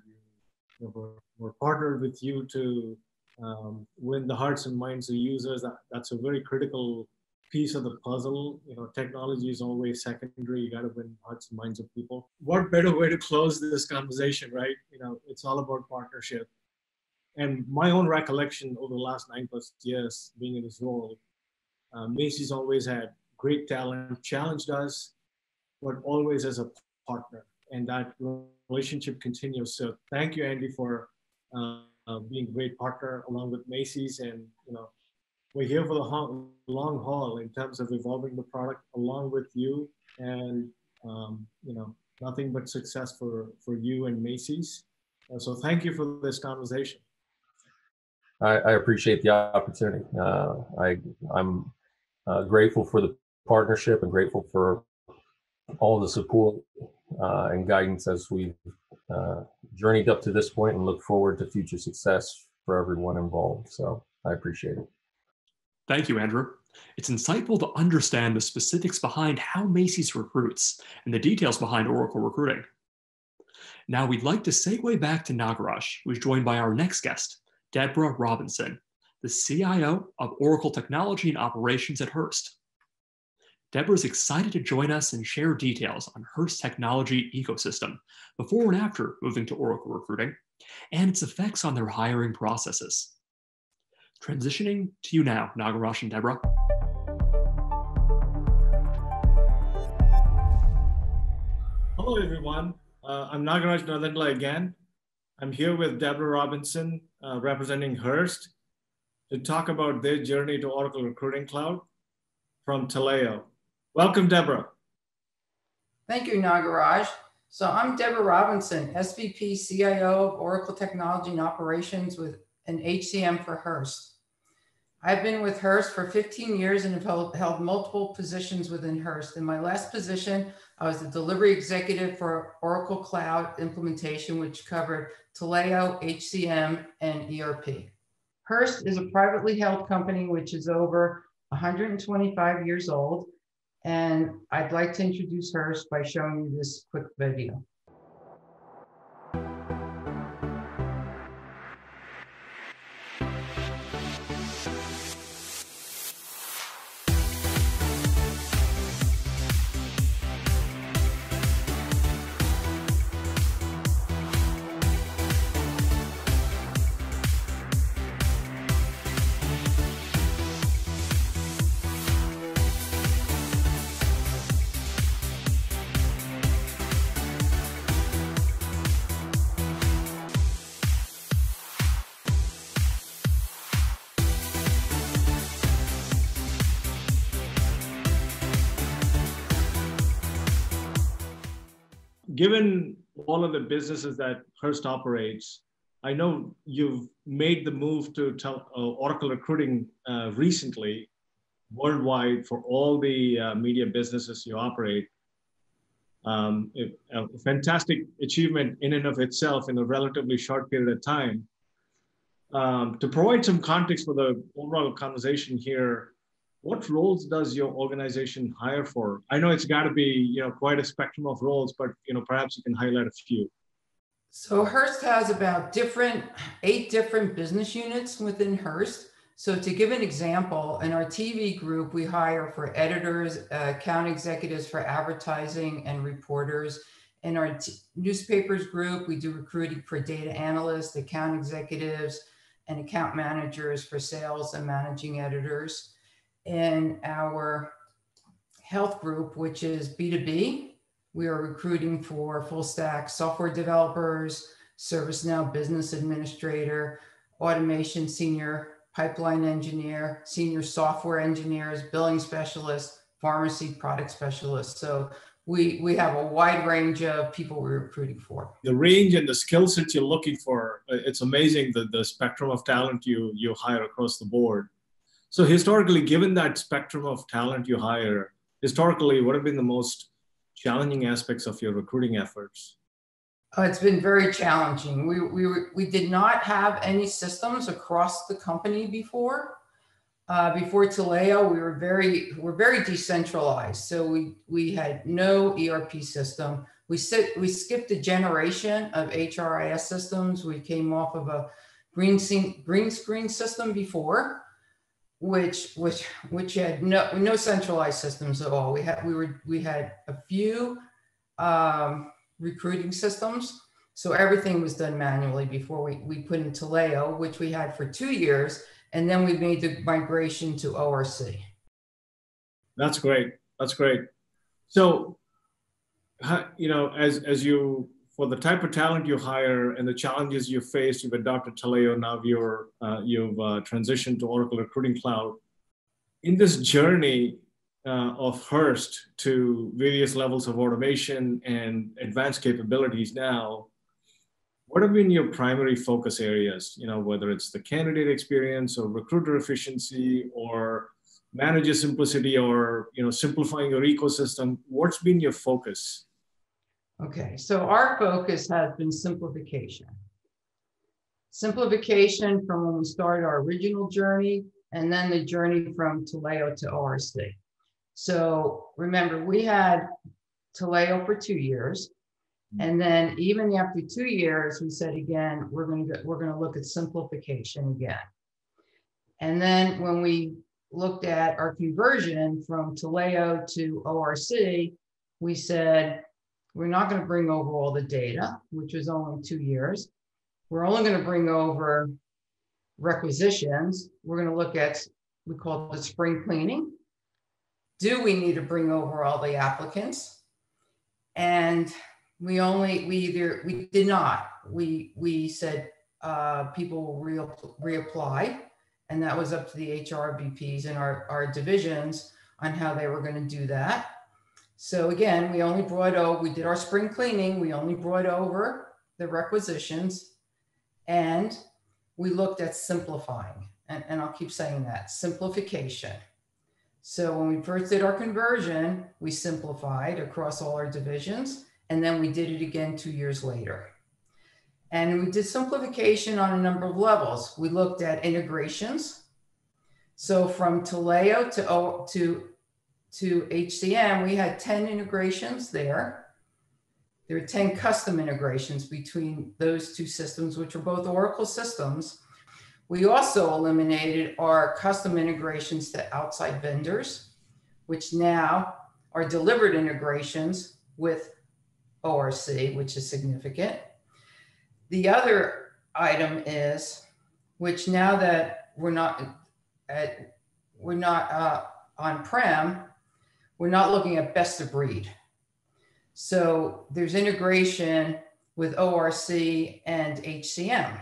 Speaker 3: we're partnered with you to win the hearts and minds of users. That's a very critical piece of the puzzle. Technology is always secondary. You got to win hearts and minds of people. What better way to close this conversation, right? It's all about partnership. And my own recollection over the last 9+ years being in this role, Macy's always had great talent, challenged us, but always as a partner. And that relationship continues. So thank you, Andy, for being a great partner along with Macy's. And we're here for the long haul in terms of evolving the product along with you. And nothing but success for you and Macy's. So thank you for this conversation.
Speaker 4: I appreciate the opportunity. I'm grateful for the partnership and grateful for all the support and guidance as we've journeyed up to this point, and look forward to future success for everyone involved. So I appreciate it.
Speaker 1: Thank you, Andrew. It's insightful to understand the specifics behind how Macy's recruits and the details behind Oracle recruiting. Now we'd like to segue back to Nagaraj, who is joined by our next guest, Debra Robinson, the CIO of Oracle Technology and Operations at Hearst. Debra is excited to join us and share details on Hearst's technology ecosystem before and after moving to Oracle recruiting, and its effects on their hiring processes. Transitioning to you now, Nagaraj and Debra.
Speaker 3: Hello, everyone. I'm Nagaraj Nadendla again. I'm here with Debra Robinson, representing Hearst, to talk about their journey to Oracle Recruiting Cloud from Taleo. Welcome, Debra.
Speaker 5: Thank you, Nagaraj. So I'm Debra Robinson, SVP CIO of Oracle Technology and Operations with an HCM for Hearst. I've been with Hearst for 15 years and have held multiple positions within Hearst. In my last position, I was the delivery executive for Oracle Cloud implementation, which covered Taleo, HCM, and ERP. Hearst is a privately held company which is over 125 years old. And I'd like to introduce Hearst by showing you this quick video.
Speaker 3: Given all of the businesses that Hearst operates, I know you've made the move to Oracle Recruiting recently, worldwide for all the media businesses you operate. A fantastic achievement in and of itself in a relatively short period of time. To provide some context for the overall conversation here, what roles does your organization hire for? I know it's got to be, quite a spectrum of roles, but perhaps you can highlight a few.
Speaker 5: So Hearst has about 8 different business units within Hearst. So to give an example, in our TV group, we hire for editors, account executives for advertising and reporters. In our newspapers group, we do recruiting for data analysts, account executives, and account managers for sales and managing editors. In our health group, which is B2B, we are recruiting for full stack software developers, ServiceNow business administrator, automation senior pipeline engineer, senior software engineers, billing specialists, pharmacy product specialists. So we have a wide range of people we're recruiting for.
Speaker 3: The range and the skill sets you're looking for, it's amazing the spectrum of talent you hire across the board. So historically, given that spectrum of talent you hire, historically, what have been the most challenging aspects of your recruiting efforts?
Speaker 5: It's been very challenging. We did not have any systems across the company before. Before Taleo, we're very decentralized. So we had no ERP system. We skipped a generation of HRIS systems. We came off of a green screen system before, which had no centralized systems at all. We had a few recruiting systems. So everything was done manually before we put in Taleo, which we had for 2 years. And then we made the migration to ORC.
Speaker 3: That's great. That's great. So, as you, for the type of talent you hire and the challenges you faced, you've adopted Taleo, now you've transitioned to Oracle Recruiting Cloud. In this journey of Hearst to various levels of automation and advanced capabilities now, what have been your primary focus areas? Whether it's the candidate experience or recruiter efficiency or manager simplicity or, simplifying your ecosystem, what's been your focus?
Speaker 5: Okay, so our focus has been simplification. Simplification from when we started our original journey and then the journey from Taleo to ORC. So remember, we had Taleo for 2 years. And then even after 2 years, we said, again, we're going to look at simplification again. And then when we looked at our conversion from Taleo to ORC, we said, we're not going to bring over all the data, which was only 2 years. We're only going to bring over requisitions. We're going to look at, we call it the spring cleaning. Do we need to bring over all the applicants? And we did not. We said people will reapply, and that was up to the HR VPs and our divisions on how they were going to do that. So again, we did our spring cleaning. We only brought over the requisitions, and we looked at simplifying. And I'll keep saying that, simplification. So when we first did our conversion, we simplified across all our divisions. And then we did it again 2 years later. And we did simplification on a number of levels. We looked at integrations. So from Taleo to HCM, we had 10 integrations there. There were 10 custom integrations between those two systems, which are both Oracle systems. We also eliminated our custom integrations to outside vendors, which now are delivered integrations with ORC, which is significant. The other item is, which now that we're not on-prem, we're not looking at best of breed. So there's integration with ORC and HCM.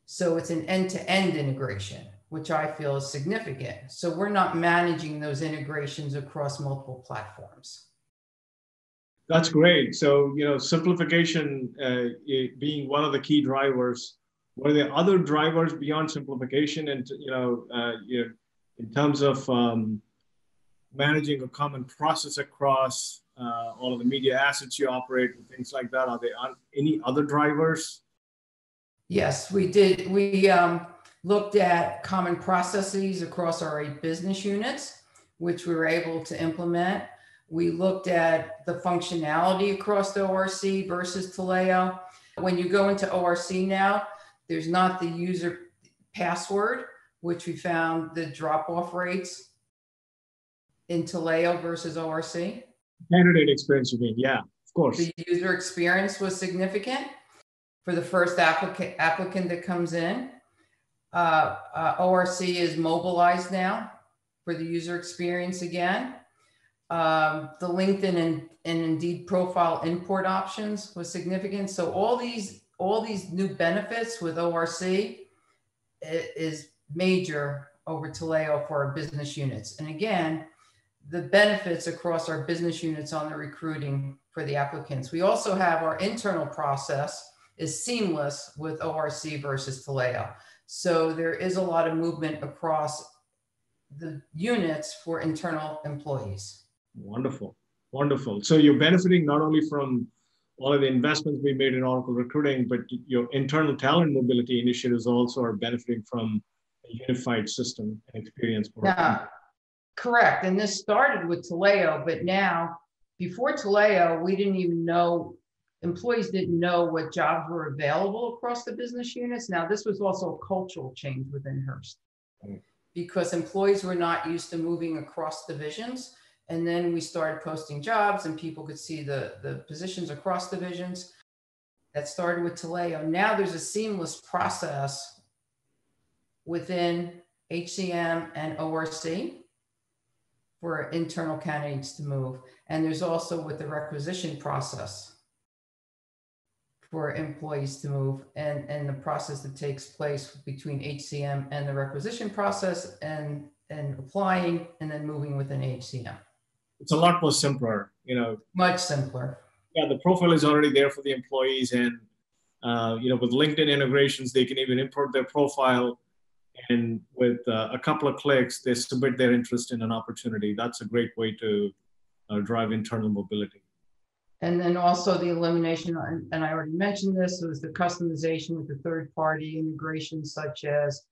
Speaker 5: So it's an end-to-end integration, which I feel is significant. So we're not managing those integrations across multiple platforms.
Speaker 3: That's great. So, simplification being one of the key drivers. Were there other drivers beyond simplification and, in terms of managing a common process across all of the media assets you operate and things like that? Are there any other drivers?
Speaker 5: Yes, we did. We looked at common processes across our 8 business units, which we were able to implement. We looked at the functionality across the ORC versus Taleo. When you go into ORC now, there's not the user password, which we found the drop-off rates in Taleo versus ORC.
Speaker 3: Candidate experience, you mean? Yeah, of course.
Speaker 5: The user experience was significant for the first applicant that comes in. ORC is mobilized now for the user experience again. The LinkedIn and Indeed profile import options was significant. So all these new benefits with ORC is major over Taleo for our business units. And again, the benefits across our business units on the recruiting for the applicants. We also have our internal process is seamless with ORC versus Taleo. So there is a lot of movement across the units for internal employees.
Speaker 3: Wonderful, wonderful. So you're benefiting not only from all of the investments we made in Oracle recruiting, but your internal talent mobility initiatives also are benefiting from a unified system and experience.
Speaker 5: Yeah, correct. And this started with Taleo, but now, before Taleo, we didn't even know, employees didn't know what jobs were available across the business units. Now, this was also a cultural change within Hearst because employees were not used to moving across divisions. And then we started posting jobs and people could see the positions across divisions. That started with Taleo. Now there's a seamless process within HCM and ORC for internal candidates to move. And there's also with the requisition process for employees to move and the process that takes place between HCM and the requisition process and applying and then moving within HCM.
Speaker 3: It's a lot more simpler,
Speaker 5: Much simpler.
Speaker 3: Yeah, the profile is already there for the employees, and with LinkedIn integrations, they can even import their profile, and with a couple of clicks, they submit their interest in an opportunity. That's a great way to drive internal mobility.
Speaker 5: And then also the elimination, and I already mentioned this, was the customization with the third-party integrations such as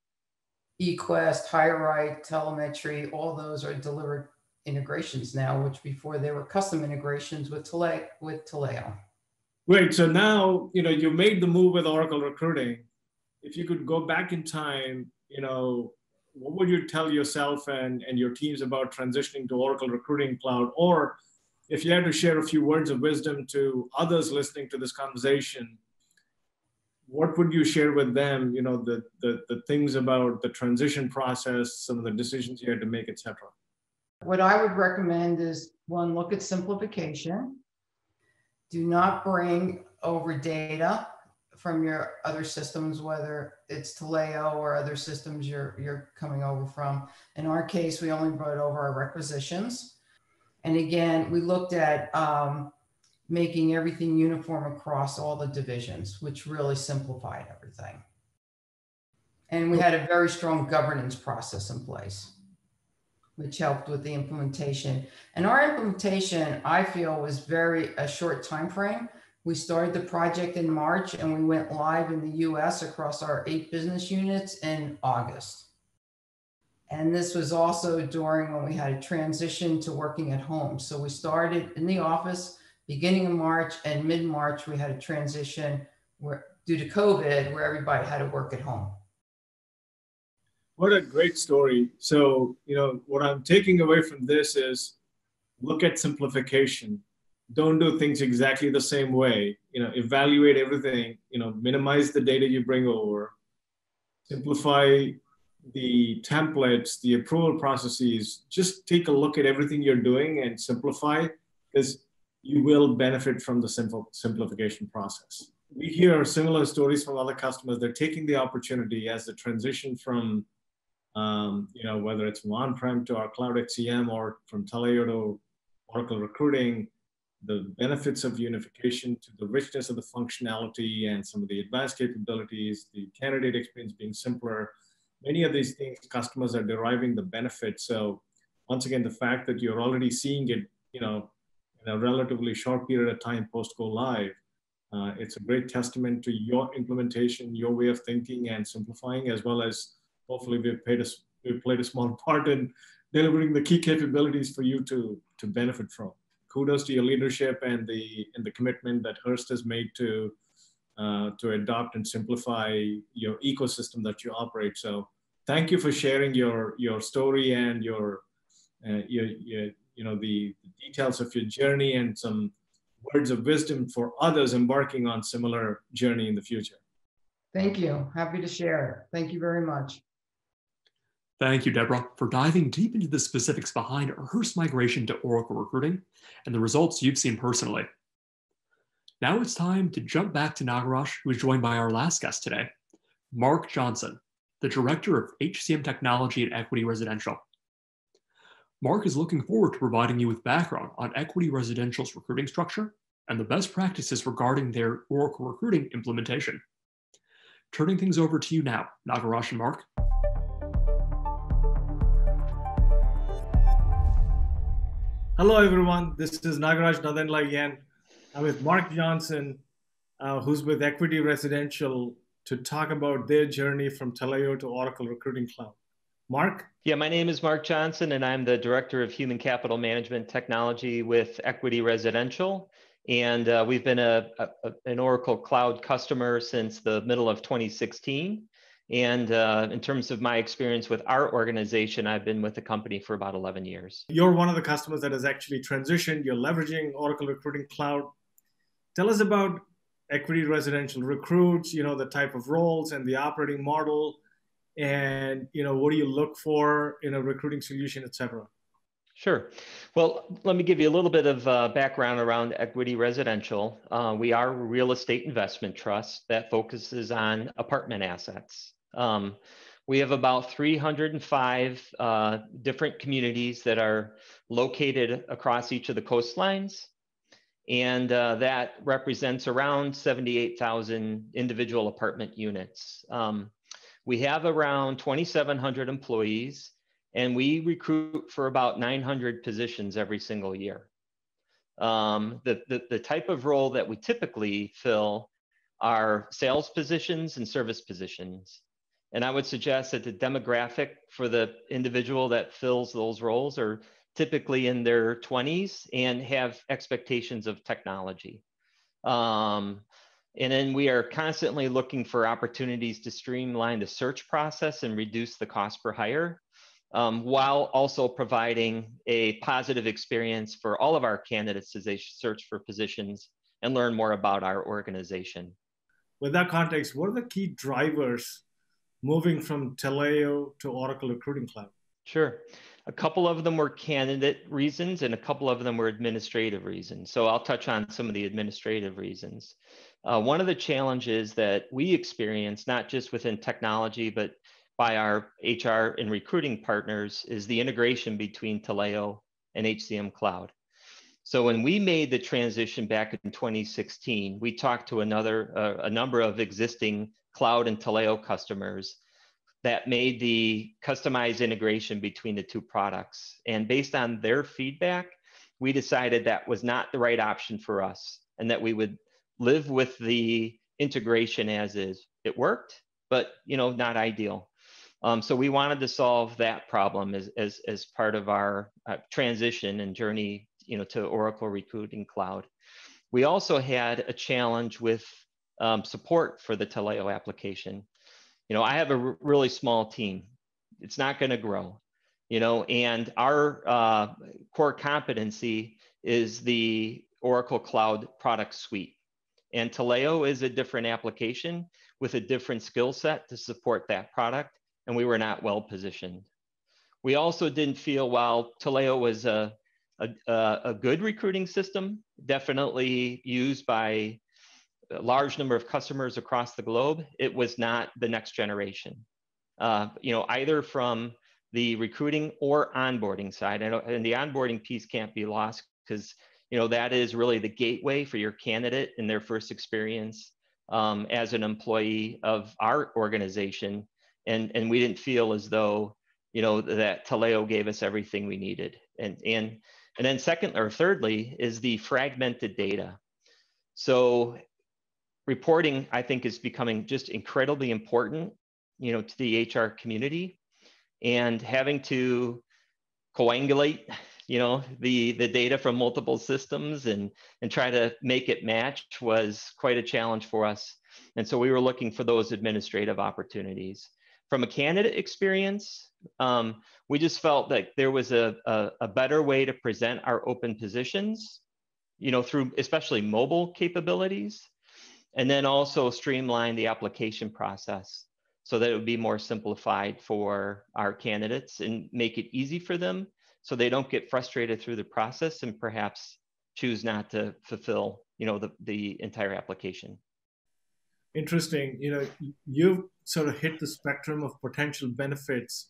Speaker 5: eQuest, HireRight, telemetry. All those are delivered integrations now, which before they were custom integrations with Taleo.
Speaker 3: Great. So now, you made the move with Oracle recruiting. If you could go back in time, what would you tell yourself and your teams about transitioning to Oracle Recruiting Cloud? Or if you had to share a few words of wisdom to others listening to this conversation, what would you share with them, the things about the transition process, some of the decisions you had to make, et cetera?
Speaker 5: What I would recommend is, one, look at simplification. Do not bring over data from your other systems, whether it's Taleo or other systems you're coming over from. In our case, we only brought over our requisitions. And again, we looked at making everything uniform across all the divisions, which really simplified everything. And we had a very strong governance process in place, which helped with the implementation. And our implementation, I feel, was a short time frame. We started the project in March and we went live in the US across our 8 business units in August. And this was also during when we had a transition to working at home. So we started in the office beginning of March, and mid-March we had a transition where, due to COVID, where everybody had to work at home.
Speaker 3: What a great story. So, what I'm taking away from this is look at simplification. Don't do things exactly the same way. Evaluate everything, minimize the data you bring over, simplify the templates, the approval processes. Just take a look at everything you're doing and simplify, because you will benefit from the simplification process. We hear similar stories from other customers. They're taking the opportunity as the transition from, whether it's from on-prem to our cloud HCM or from Taleo to Oracle Recruiting, the benefits of unification to the richness of the functionality and some of the advanced capabilities, the candidate experience being simpler. Many of these things, customers are deriving the benefit. So once again, the fact that you're already seeing it, in a relatively short period of time post go live, it's a great testament to your implementation, your way of thinking and simplifying, as well as hopefully we've played a small part in delivering the key capabilities for you to benefit from. Kudos to your leadership and the commitment that Hearst has made to adopt and simplify your ecosystem that you operate. So thank you for sharing your story and the details of your journey and some words of wisdom for others embarking on similar journey in the future.
Speaker 5: Thank you. Happy to share. Thank you very much.
Speaker 1: Thank you, Debra, for diving deep into the specifics behind Hearst's migration to Oracle Recruiting and the results you've seen personally. Now it's time to jump back to Nagaraj, who is joined by our last guest today, Mark Johnson, the Director of HCM Technology at Equity Residential. Mark is looking forward to providing you with background on Equity Residential's recruiting structure and the best practices regarding their Oracle Recruiting implementation. Turning things over to you now, Nagaraj and Mark.
Speaker 3: Hello, everyone. This is Nagaraj Nadendla again. I'm with Mark Johnson, who's with Equity Residential, to talk about their journey from Taleo to Oracle Recruiting Cloud. Mark?
Speaker 6: Yeah, my name is Mark Johnson, and I'm the Director of Human Capital Management Technology with Equity Residential. And we've been an Oracle Cloud customer since the middle of 2016. And in terms of my experience with our organization, I've been with the company for about 11 years.
Speaker 3: You're one of the customers that has actually transitioned. You're leveraging Oracle Recruiting Cloud. Tell us about Equity Residential Recruits, the type of roles and the operating model, and what do you look for in a recruiting solution, et cetera.
Speaker 6: Sure. Well, let me give you a little bit of background around Equity Residential. We are a real estate investment trust that focuses on apartment assets. We have about 305 different communities that are located across each of the coastlines. And that represents around 78,000 individual apartment units. We have around 2,700 employees, and we recruit for about 900 positions every single year. The type of role that we typically fill are sales positions and service positions. And I would suggest that the demographic for the individual that fills those roles are typically in their 20s and have expectations of technology. And then we are constantly looking for opportunities to streamline the search process and reduce the cost per hire, while also providing a positive experience for all of our candidates as they search for positions and learn more about our organization.
Speaker 3: With that context, what are the key drivers moving from Taleo to Oracle Recruiting Cloud?
Speaker 6: Sure. A couple of them were candidate reasons and a couple of them were administrative reasons. So I'll touch on some of the administrative reasons. One of the challenges that we experience, not just within technology, but by our HR and recruiting partners, is the integration between Taleo and HCM Cloud. So when we made the transition back in 2016, we talked to a number of existing Cloud and Taleo customers that made the customized integration between the two products. And based on their feedback, we decided that was not the right option for us and that we would live with the integration as is. It worked, but not ideal. So we wanted to solve that problem as part of our transition and journey, to Oracle Recruiting Cloud. We also had a challenge with support for the Taleo application. I have a really small team. It's not going to grow, and our core competency is the Oracle Cloud product suite. And Taleo is a different application with a different skill set to support that product, and we were not well positioned. We also didn't feel, while Taleo was a good recruiting system, definitely used by a large number of customers across the globe, it was not the next generation, either from the recruiting or onboarding side. And the onboarding piece can't be lost, because that is really the gateway for your candidate in their first experience as an employee of our organization. And we didn't feel as though that Taleo gave us everything we needed. And then thirdly is the fragmented data. So reporting, I think, is becoming just incredibly important, to the HR community, and having to coagulate, the data from multiple systems and try to make it match was quite a challenge for us. And so we were looking for those administrative opportunities. From a candidate experience, we just felt that there was a better way to present our open positions, through especially mobile capabilities, and then also streamline the application process so that it would be more simplified for our candidates and make it easy for them so they don't get frustrated through the process and perhaps choose not to fulfill, the entire application.
Speaker 3: Interesting. You've sort of hit the spectrum of potential benefits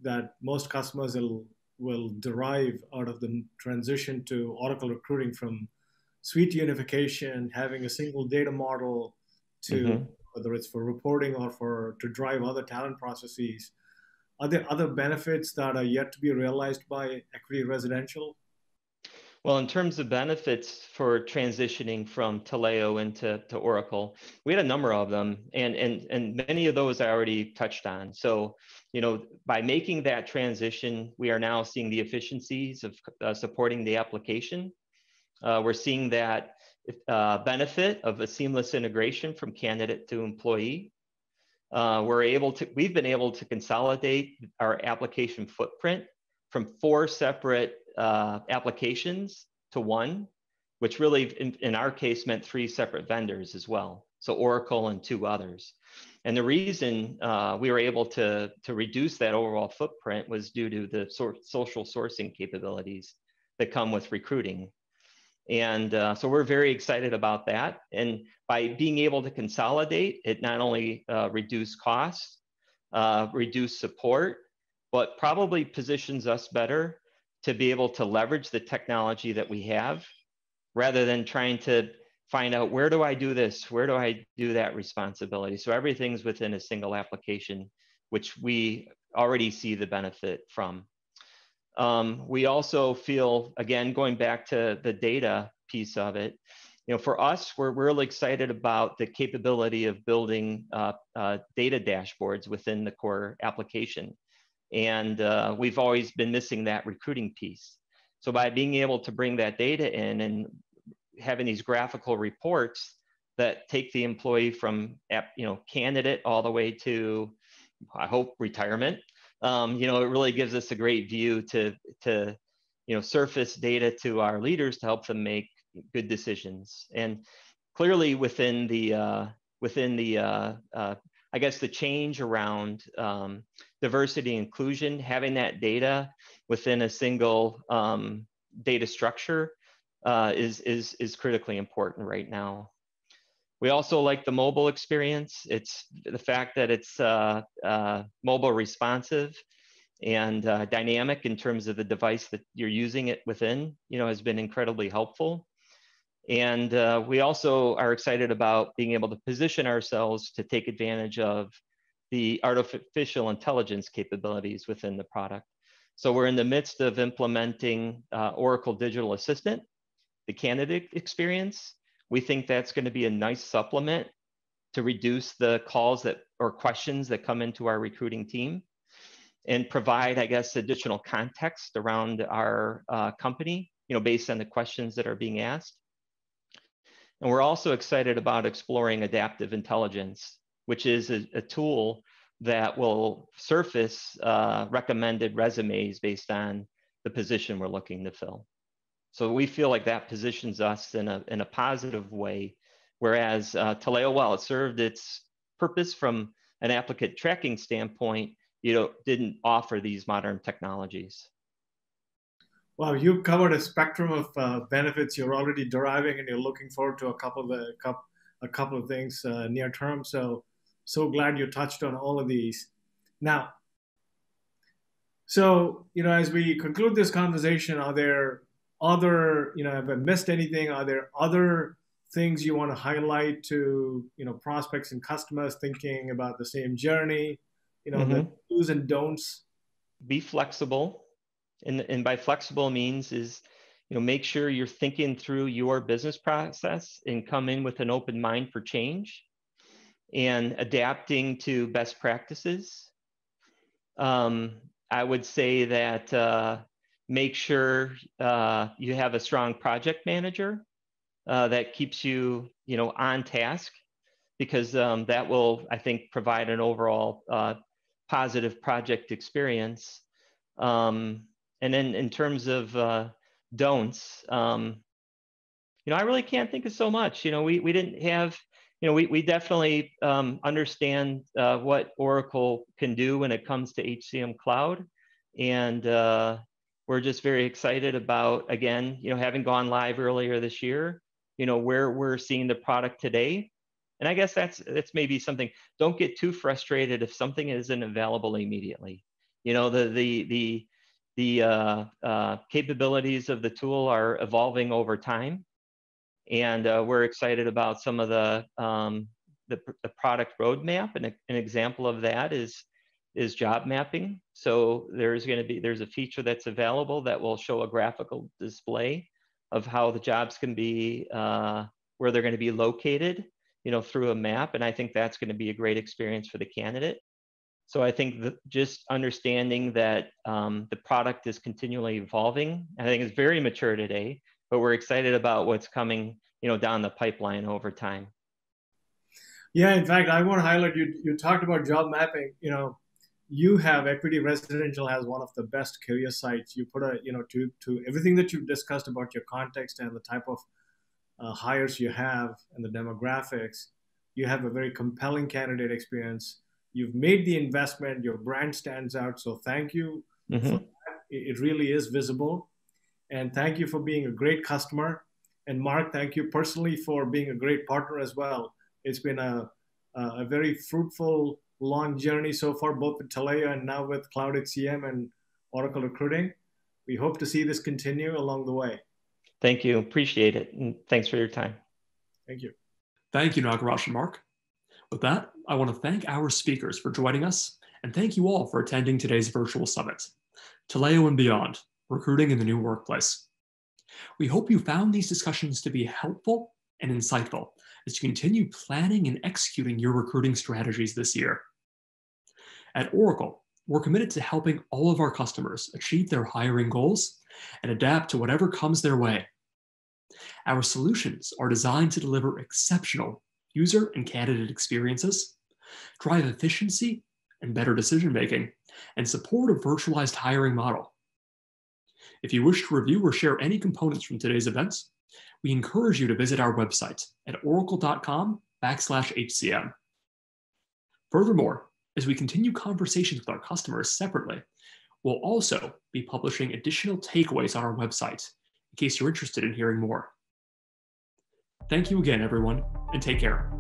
Speaker 3: that most customers will derive out of the transition to Oracle Recruiting, from suite unification, having a single data model, to whether it's for reporting or to drive other talent processes. Are there other benefits that are yet to be realized by Equity Residential?
Speaker 6: Well, in terms of benefits for transitioning from Taleo into Oracle, we had a number of them, and many of those I already touched on. So, by making that transition, we are now seeing the efficiencies of supporting the application. We're seeing that benefit of a seamless integration from candidate to employee. We've been able to consolidate our application footprint from 4 separate applications to 1, which really in our case meant 3 separate vendors as well. So Oracle and 2 others. And the reason we were able to reduce that overall footprint was due to the social sourcing capabilities that come with recruiting. And so we're very excited about that. And by being able to consolidate, it not only reduced costs, reduced support, but probably positions us better to be able to leverage the technology that we have, rather than trying to find out, where do I do this? Where do I do that responsibility? So everything's within a single application, which we already see the benefit from. We also feel, again, going back to the data piece of it, for us, we're really excited about the capability of building data dashboards within the core application. And we've always been missing that recruiting piece. So by being able to bring that data in and having these graphical reports that take the employee from candidate all the way to, I hope, retirement, it really gives us a great view to surface data to our leaders to help them make good decisions. And clearly within the I guess the change around diversity and inclusion, having that data within a single data structure is critically important right now. We also like the mobile experience. It's the fact that it's mobile responsive and dynamic in terms of the device that you're using it within, has been incredibly helpful. And we also are excited about being able to position ourselves to take advantage of the artificial intelligence capabilities within the product. So we're in the midst of implementing Oracle Digital Assistant, the candidate experience. We think that's going to be a nice supplement to reduce the calls or questions that come into our recruiting team, and provide, I guess, additional context around our company, based on the questions that are being asked. And we're also excited about exploring adaptive intelligence, which is a tool that will surface recommended resumes based on the position we're looking to fill. So we feel like that positions us in a positive way, whereas Taleo, while it served its purpose from an applicant tracking standpoint, didn't offer these modern technologies.
Speaker 3: Well, you've covered a spectrum of benefits you're already deriving, and you're looking forward to a couple of things near term. So glad you touched on all of these. Now, so as we conclude this conversation, are there other, have I missed anything? Are there other things you want to highlight to prospects and customers thinking about the same journey? The do's and don'ts.
Speaker 6: Be flexible, and by flexible means is make sure you're thinking through your business process and come in with an open mind for change and adapting to best practices. I would say that make sure you have a strong project manager that keeps you on task, because that will, I think, provide an overall positive project experience. And then in terms of don'ts, I really can't think of so much. We didn't have, we definitely understand what Oracle can do when it comes to HCM Cloud. And we're just very excited about, again, having gone live earlier this year, where we're seeing the product today. And I guess that's maybe something. Don't get too frustrated if something isn't available immediately. The capabilities of the tool are evolving over time, and we're excited about some of the product roadmap. And an example of that is job mapping. So there's a feature that's available that will show a graphical display of how the jobs can be, where they're going to be located, through a map. And I think that's going to be a great experience for the candidate. So I think just understanding that the product is continually evolving, I think it's very mature today, but we're excited about what's coming, down the pipeline over time.
Speaker 3: Yeah, in fact, I want to highlight, you talked about job mapping. You have Equity Residential has one of the best career sites. You put to everything that you've discussed about your context and the type of hires you have and the demographics, you have a very compelling candidate experience. You've made the investment, your brand stands out. So thank you for that. It really is visible. And thank you for being a great customer. And Mark, thank you personally for being a great partner as well. It's been a very fruitful, long journey so far, both with Taleo and now with Cloud HCM and Oracle Recruiting. We hope to see this continue along the way.
Speaker 6: Thank you. Appreciate it. And thanks for your time.
Speaker 3: Thank you.
Speaker 1: Thank you, Nagaraj and Mark. With that, I want to thank our speakers for joining us, and thank you all for attending today's virtual summit, Taleo and Beyond, Recruiting in the New Workplace. We hope you found these discussions to be helpful and insightful as you continue planning and executing your recruiting strategies this year. At Oracle, we're committed to helping all of our customers achieve their hiring goals and adapt to whatever comes their way. Our solutions are designed to deliver exceptional user and candidate experiences, drive efficiency and better decision-making, and support a virtualized hiring model. If you wish to review or share any components from today's events, we encourage you to visit our website at oracle.com/HCM. Furthermore, as we continue conversations with our customers separately, we'll also be publishing additional takeaways on our website in case you're interested in hearing more. Thank you again, everyone, and take care.